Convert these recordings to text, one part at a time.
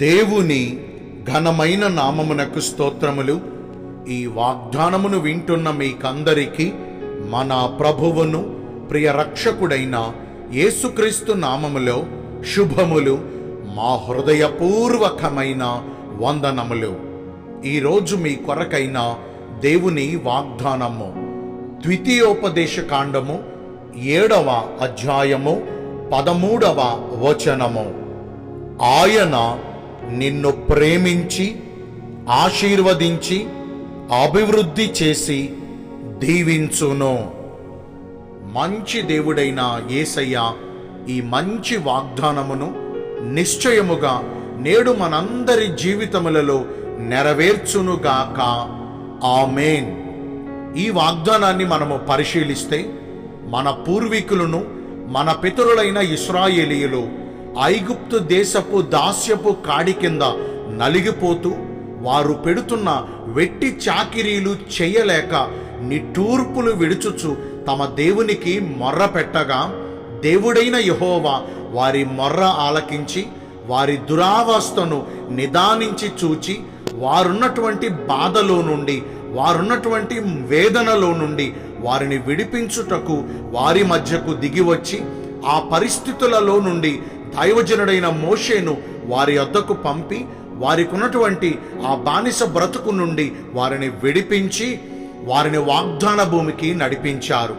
దేవుని ఘనమైన నామమునకు స్తోత్రములు. ఈ వాగ్దానమును వింటున్న మీకందరికీ మన ప్రభువును ప్రియ రక్షకుడైన యేసుక్రీస్తు నామములో శుభములు, మా హృదయపూర్వకమైన వందనములు. ఈరోజు మీ కొరకైన దేవుని వాగ్దానము ద్వితీయోపదేశ కాండము 7వ అధ్యాయము 13వ వచనము. ఆయన నిన్ను ప్రేమించి ఆశీర్వదించి అభివృద్ధి చేసి దీవించును. మంచి దేవుడైన యేసయ్య ఈ మంచి వాగ్దానమును నిశ్చయముగా నేడు మనందరి జీవితములలో నెరవేర్చునుగాక. ఆమేన్. ఈ వాగ్దానాన్ని మనము పరిశీలిస్తే, మన పూర్వీకులను, మన పితరులైన ఇశ్రాయేలీయులు ఐగుప్తు దేశపు దాస్యపు కాడి కింద నలిగిపోతూ, వారు పెడుతున్న వెట్టి చాకిరీలు చేయలేక నిట్టూర్పులు విడుచుచు తమ దేవునికి మొర్ర పెట్టగా, దేవుడైన యెహోవా వారి మొర్ర ఆలకించి వారి దురావస్థను నిదానించి చూచి, వారున్నటువంటి బాధలో నుండి, వారున్నటువంటి వేదనలో నుండి వారిని విడిపించుటకు వారి మధ్యకు దిగివచ్చి, ఆ పరిస్థితులలో నుండి దైవజనుడైన మోషేను వారి వద్దకు పంపి, వారికి ఉన్నటువంటి ఆ బానిస బ్రతుకు నుండి వారిని విడిపించి వారిని వాగ్దాన భూమికి నడిపించారు.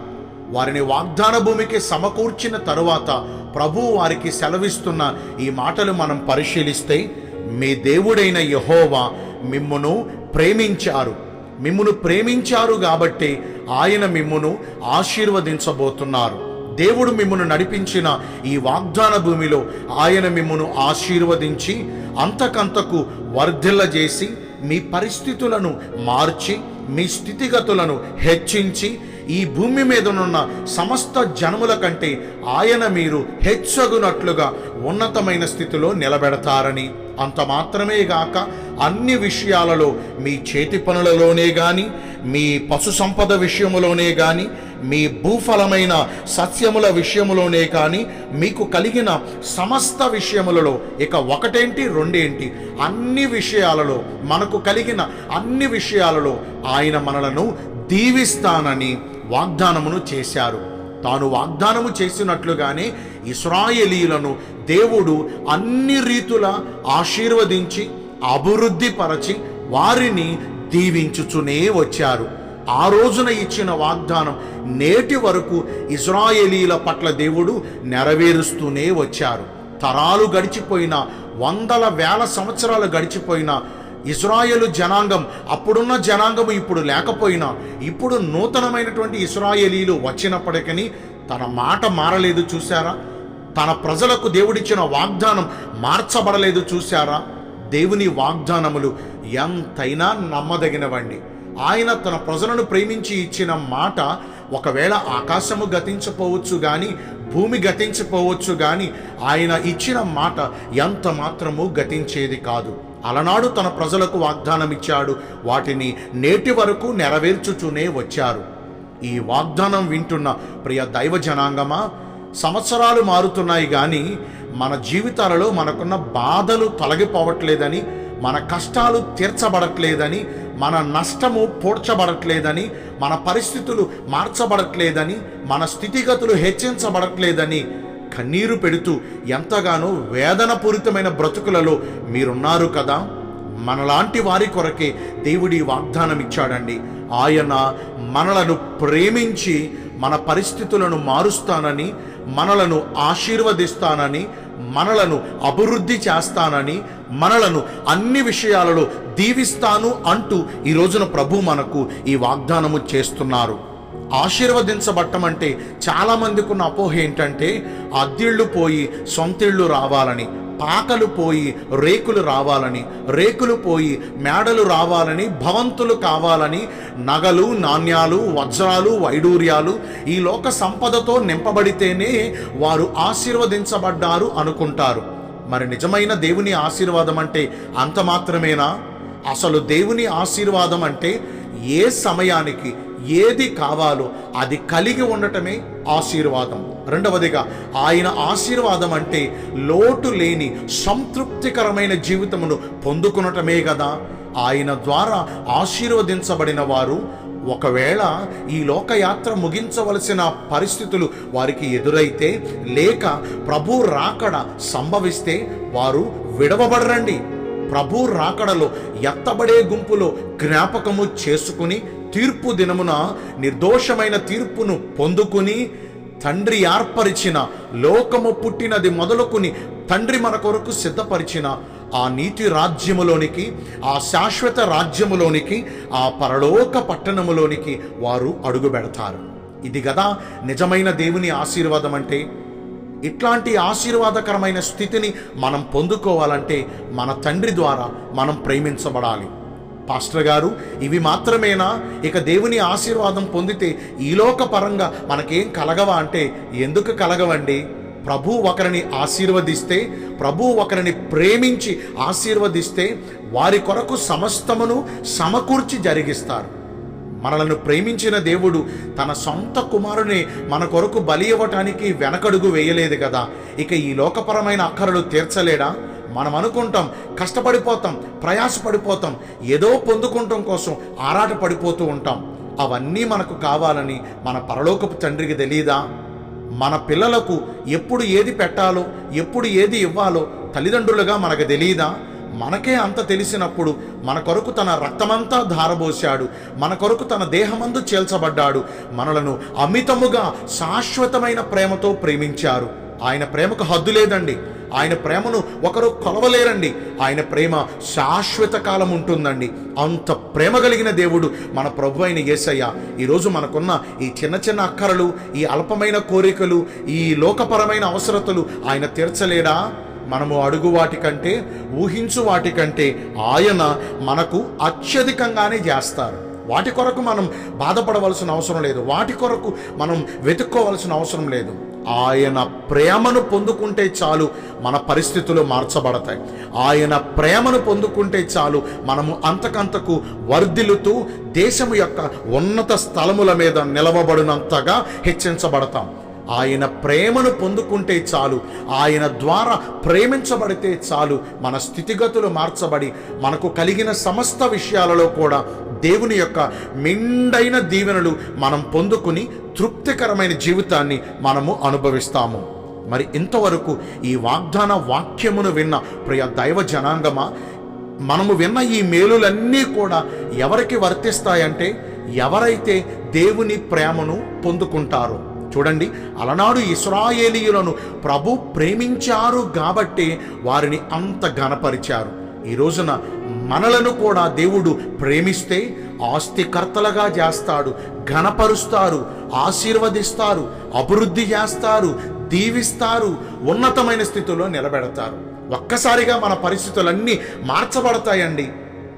వారిని వాగ్దాన భూమికి సమకూర్చిన తరువాత ప్రభువు వారికి సెలవిస్తున్న ఈ మాటలు మనం పరిశీలిస్తే, మీ దేవుడైన యెహోవా మిమ్మును ప్రేమించారు కాబట్టి ఆయన మిమ్మును ఆశీర్వదించబోతున్నారు. దేవుడు మిమ్మును నడిపించిన ఈ వాగ్దాన భూమిలో ఆయన మిమ్మును ఆశీర్వదించి అంతకంతకు వర్ధిల్లజేసి, మీ పరిస్థితులను మార్చి, మీ స్థితిగతులను హెచ్చించి, ఈ భూమి మీదనున్న సమస్త జనముల కంటే ఆయన మీరు హెచ్చగునట్లుగా ఉన్నతమైన స్థితిలో నిలబెడతారని, అంత మాత్రమే గాక అన్ని విషయాలలో, మీ చేతి పనులలోనే గాని, మీ పశు సంపద విషయములోనే గాని, మీ భూఫలమైన సస్యముల విషయములోనే కానీ, మీకు కలిగిన సమస్త విషయములలో, ఇక ఒకటేంటి రెండేంటి, అన్ని విషయాలలో, మనకు కలిగిన అన్ని విషయాలలో ఆయన మనలను దీవిస్తానని వాగ్దానమును చేశారు. తాను వాగ్దానము చేసినట్లుగానే ఇశ్రాయేలీయులను దేవుడు అన్ని రీతులా ఆశీర్వదించి అభివృద్ధి పరచి వారిని దీవించుచునే వచ్చారు. ఆ రోజున ఇచ్చిన వాగ్దానం నేటి వరకు ఇశ్రాయేలీయుల పట్ల దేవుడు నెరవేరుస్తూనే వచ్చారు. తరాలు గడిచిపోయినా, వందల వేల సంవత్సరాలు గడిచిపోయినా, ఇశ్రాయేలు జనాంగం, అప్పుడున్న జనాంగము ఇప్పుడు లేకపోయినా, ఇప్పుడు నూతనమైనటువంటి ఇశ్రాయేలీయులు వచ్చినప్పటికీ తన మాట మారలేదు చూశారా? తన ప్రజలకు దేవుడిచ్చిన వాగ్దానం మార్చబడలేదు చూశారా? దేవుని వాగ్దానములు ఎంతైనా నమ్మదగినవండి. ఆయన తన ప్రజలను ప్రేమించి ఇచ్చిన మాట ఒకవేళ ఆకాశము గతించపోవచ్చు కానీ, భూమి గతించపోవచ్చు కానీ, ఆయన ఇచ్చిన మాట ఎంత మాత్రము గతించేది కాదు. అలనాడు తన ప్రజలకు వాగ్దానం ఇచ్చాడు, వాటిని నేటి వరకు నెరవేర్చుతూనే వచ్చారు. ఈ వాగ్దానం వింటున్న ప్రియ దైవ జనాంగమా, సంవత్సరాలు మారుతున్నాయి కానీ మన జీవితాలలో మనకున్న బాధలు తొలగిపోవట్లేదని, మన కష్టాలు తీర్చబడట్లేదని, మన నష్టము పూడ్చబడట్లేదని, మన పరిస్థితులు మార్చబడట్లేదని, మన స్థితిగతులు హెచ్చించబడట్లేదని కన్నీరు పెడుతూ ఎంతగానో వేదనపూరితమైన బ్రతుకులలో మీరున్నారు కదా. మనలాంటి వారి కొరకే దేవుడి వాగ్దానం ఇచ్చాడండి. ఆయన మనలను ప్రేమించి మన పరిస్థితులను మారుస్తానని, మనలను ఆశీర్వదిస్తానని, మనలను అభివృద్ధి చేస్తానని, మనలను అన్ని విషయాలలో దీవిస్తాను అంటూ ఈ రోజున ప్రభు మనకు ఈ వాగ్దానము చేస్తున్నారు. ఆశీర్వదించబట్టం అంటే చాలా మందికి ఉన్న అపోహ ఏంటంటే, అద్దిళ్ళు పోయి సొంతిళ్ళు రావాలని, పాకలు పోయి రేకులు రావాలని, రేకులు పోయి మేడలు రావాలని, భవంతులు కావాలని, నగలు, నాణ్యాలు, వజ్రాలు, వైడూర్యాలు, ఈ లోక సంపదతో నింపబడితేనే వారు ఆశీర్వదించబడ్డారు అనుకుంటారు. మరి నిజమైన దేవుని ఆశీర్వాదం అంటే అంత మాత్రమేనా? అసలు దేవుని ఆశీర్వాదం అంటే ఏ సమయానికి, ఏది కావాలో అది కలిగి ఉండటమే ఆశీర్వాదం. రెండవదిగా ఆయన ఆశీర్వాదం అంటే లోటు లేని సంతృప్తికరమైన జీవితమును పొందుకునటమే కదా. ఆయన ద్వారా ఆశీర్వదించబడిన వారు ఒకవేళ ఈ లోకయాత్ర ముగించవలసిన పరిస్థితులు వారికి ఎదురైతే, లేక ప్రభు రాకడ సంభవిస్తే వారు విడవబడరండి. ప్రభు రాకడలో ఎత్తబడే గుంపులో జ్ఞాపకము చేసుకుని తీర్పు దినమున నిర్దోషమైన తీర్పును పొందుకుని, తండ్రి ఏర్పరిచిన, లోకము పుట్టినది మొదలుకుని తండ్రి మన కొరకు సిద్ధపరిచిన ఆ నీతి రాజ్యములోనికి, ఆ శాశ్వత రాజ్యములోనికి, ఆ పరలోక పట్టణములోనికి వారు అడుగు పెడతారు. ఇది కదా నిజమైన దేవుని ఆశీర్వాదం అంటే. ఇట్లాంటి ఆశీర్వాదకరమైన స్థితిని మనం పొందుకోవాలంటే మన తండ్రి ద్వారా మనం ప్రేమించబడాలి. పాస్టర్ గారు, ఇవి మాత్రమేనా? ఇక దేవుని ఆశీర్వాదం పొందితే ఈలోక పరంగా మనకేం కలగవా అంటే, ఎందుకు కలగవండి? ప్రభు ఒకరిని ఆశీర్వదిస్తే, ప్రభు ఒకరిని ప్రేమించి ఆశీర్వదిస్తే వారి కొరకు సమస్తమును సమకూర్చి జరిగిస్తారు. మనలను ప్రేమించిన దేవుడు తన సొంత కుమారుని మన కొరకు బలి ఇవ్వటానికి వెనకడుగు వేయలేదు కదా. ఇక ఈ లోకపరమైన అక్కరలు తీర్చలేడా? మనం అనుకుంటాం, కష్టపడిపోతాం, ప్రయాసపడిపోతాం, ఏదో పొందుకుంటాం కోసం ఆరాట పడిపోతూ ఉంటాం. అవన్నీ మనకు కావాలని మన పరలోకపు తండ్రికి తెలీదా? మన పిల్లలకు ఎప్పుడు ఏది పెట్టాలో, ఎప్పుడు ఏది ఇవ్వాలో తల్లిదండ్రులుగా మనకు తెలీదా? మనకే అంత తెలిసినప్పుడు మన కొరకు తన రక్తమంతా ధారబోశాడు, మన కొరకు తన దేహమందు చేల్చబడ్డాడు, మనలను అమితముగా శాశ్వతమైన ప్రేమతో ప్రేమించారు. ఆయన ప్రేమకు హద్దు లేదండి. ఆయన ప్రేమను ఒకరు కొలవలేరండి. ఆయన ప్రేమ శాశ్వత కాలం ఉంటుందండి. అంత ప్రేమ కలిగిన దేవుడు మన ప్రభు అయిన యేసయ్య ఈరోజు మనకున్న ఈ చిన్న చిన్న అక్కరలు, ఈ అల్పమైన కోరికలు, ఈ లోకపరమైన అవసరతలు ఆయన తీర్చలేడా? మనము అడుగు వాటికంటే, ఊహించు వాటికంటే ఆయన మనకు అత్యధికంగానే చేస్తారు. వాటి కొరకు మనం బాధపడవలసిన అవసరం లేదు, వాటి కొరకు మనం వెతుక్కోవలసిన అవసరం లేదు. ఆయన ప్రేమను పొందుకుంటే చాలు మన పరిస్థితులు మార్చబడతాయి. ఆయన ప్రేమను పొందుకుంటే చాలు మనము అంతకంతకు వర్ధిల్లుతూ దేశము యొక్క ఉన్నత స్థలముల మీద నిలవబడినంతగా హెచ్చించబడతాం. ఆయన ప్రేమను పొందుకుంటే చాలు, ఆయన ద్వారా ప్రేమించబడితే చాలు మన స్థితిగతులు మార్చబడి మనకు కలిగిన సమస్త విషయాలలో కూడా దేవుని యొక్క మెండైన దీవెనలు మనం పొందుకుని తృప్తికరమైన జీవితాన్ని మనము అనుభవిస్తాము. మరి ఇంతవరకు ఈ వాగ్దాన వాక్యమును విన్న ప్రియ దైవ జనాంగమా, మనము విన్న ఈ మేలులన్నీ కూడా ఎవరికి వర్తిస్తాయంటే, ఎవరైతే దేవుని ప్రేమను పొందుకుంటారో. చూడండి, అలనాడు ఇశ్రాయేలీయులను ప్రభు ప్రేమించారు కాబట్టి వారిని అంత ఘనపరిచారు. ఈ రోజున మనలను కూడా దేవుడు ప్రేమిస్తే ఆస్తికర్తలుగా చేస్తాడు, ఘనపరుస్తారు, ఆశీర్వదిస్తారు, అభివృద్ధి చేస్తారు, దీవిస్తారు, ఉన్నతమైన స్థితిలో నిలబెడతారు. ఒక్కసారిగా మన పరిస్థితులన్నీ మార్చబడతాయండి.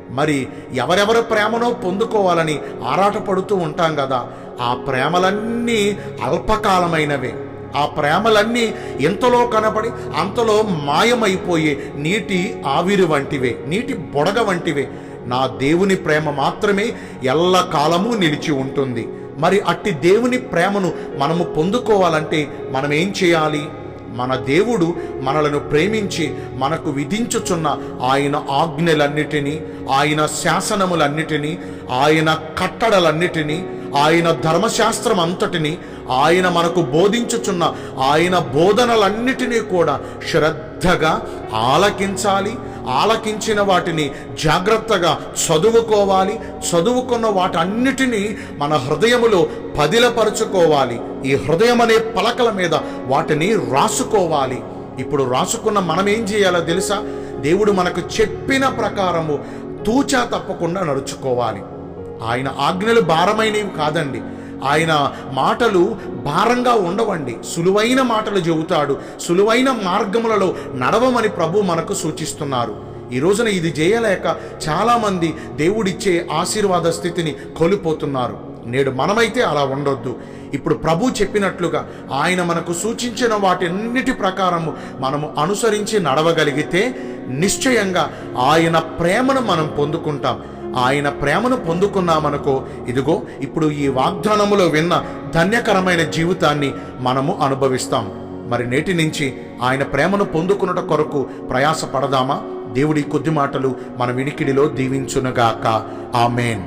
మరి ఎవరెవరి ప్రేమనో పొందుకోవాలని ఆరాటపడుతూ ఉంటాం కదా. ఆ ప్రేమలన్నీ అల్పకాలమైనవే. ఆ ప్రేమలన్నీ ఎంతలో కనపడి అంతలో మాయమైపోయే నీటి ఆవిరి వంటివే, నీటి బొడగ వంటివే. నా దేవుని ప్రేమ మాత్రమే ఎల్లకాలము నిలిచి ఉంటుంది. మరి అట్టి దేవుని ప్రేమను మనము పొందుకోవాలంటే మనం ఏం చేయాలి? మన దేవుడు మనలను ప్రేమించి మనకు విధించుచున్న ఆయన ఆజ్ఞలన్నిటినీ, ఆయన శాసనములన్నిటినీ, ఆయన కట్టడలన్నిటినీ, ఆయన ధర్మశాస్త్రం అంతటిని, ఆయన మనకు బోధించుచున్న ఆయన బోధనలన్నిటినీ కూడా శ్రద్ధగా ఆలకించాలి. ఆలకించిన వాటిని జాగ్రత్తగా చదువుకోవాలి. చదువుకున్న వాటన్నిటినీ మన హృదయములో పదిలపరుచుకోవాలి. ఈ హృదయం అనే పలకల మీద వాటిని రాసుకోవాలి. ఇప్పుడు రాసుకున్న మనం ఏం చేయాలో తెలుసా? దేవుడు మనకు చెప్పిన ప్రకారము తూచా తప్పకుండా నడుచుకోవాలి. ఆయన ఆజ్ఞలు భారమైనవి కాదండి. ఆయన మాటలు భారంగా ఉండవండి. సులువైన మాటలు చెబుతాడు. సులువైన మార్గములలో నడవమని ప్రభు మనకు సూచిస్తున్నారు. ఈ రోజున ఇది చేయలేక చాలామంది దేవుడిచ్చే ఆశీర్వాద స్థితిని కోల్పోతున్నారు. నేడు మనమైతే అలా ఉండొద్దు. ఇప్పుడు ప్రభు చెప్పినట్లుగా ఆయన మనకు సూచించిన వాటన్నిటి ప్రకారము మనము అనుసరించి నడవగలిగితే నిశ్చయంగా ఆయన ప్రేమను మనం పొందుకుంటాం. ఆయన ప్రేమను పొందుకున్నామనుకో, ఇదిగో ఇప్పుడు ఈ వాగ్దానములో విన్న ధన్యకరమైన జీవితాన్ని మనము అనుభవిస్తాం. మరి నేటి నుంచి ఆయన ప్రేమను పొందుకున్నట కొరకు ప్రయాస పడదామా? దేవుడి కొద్ది మాటలు మన వినికిడిలో దీవించునుగాక. ఆమేన్.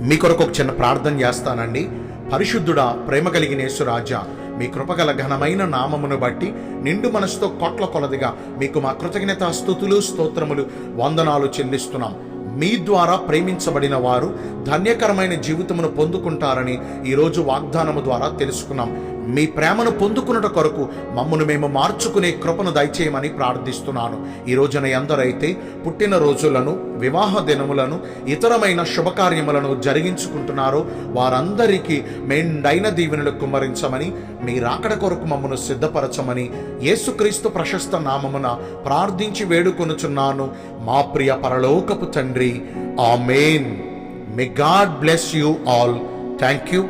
మీ కొరకు ఒక చిన్న ప్రార్థన చేస్తానండి. పరిశుద్ధుడా, ప్రేమ కలిగిన యేసురాజా, మీ కృపగల ఘనమైన నామమును బట్టి నిండు మనసుతో కోట్ల కొలదిగా మీకు మా కృతజ్ఞత స్తుతులు స్తోత్రములు వందనాలు చెల్లిస్తున్నాం. మీ ద్వారా ప్రేమించబడిన వారు ధన్యకరమైన జీవితమును పొందుకుంటారని ఈరోజు వాగ్దానము ద్వారా తెలుసుకున్నాం. మీ ప్రేమను పొందుకున్నట కొరకు మమ్మను మేము మార్చుకునే కృపను దయచేయమని ప్రార్థిస్తున్నాను. ఈ రోజున ఎందరైతే పుట్టిన రోజులను, వివాహ దినములను, ఇతరమైన శుభకార్యములను జరిగించుకుంటున్నారో వారందరికీ మెండైన దీవెనలు కుమ్మరించమని, మీ రాకడ కొరకు మమ్మను సిద్ధపరచమని యేసుక్రీస్తు ప్రశస్త నామమున ప్రార్థించి వేడుకొనుచున్నాను మా ప్రియ పరలోకపు తండ్రి. Amen. May God bless you all. Thank you.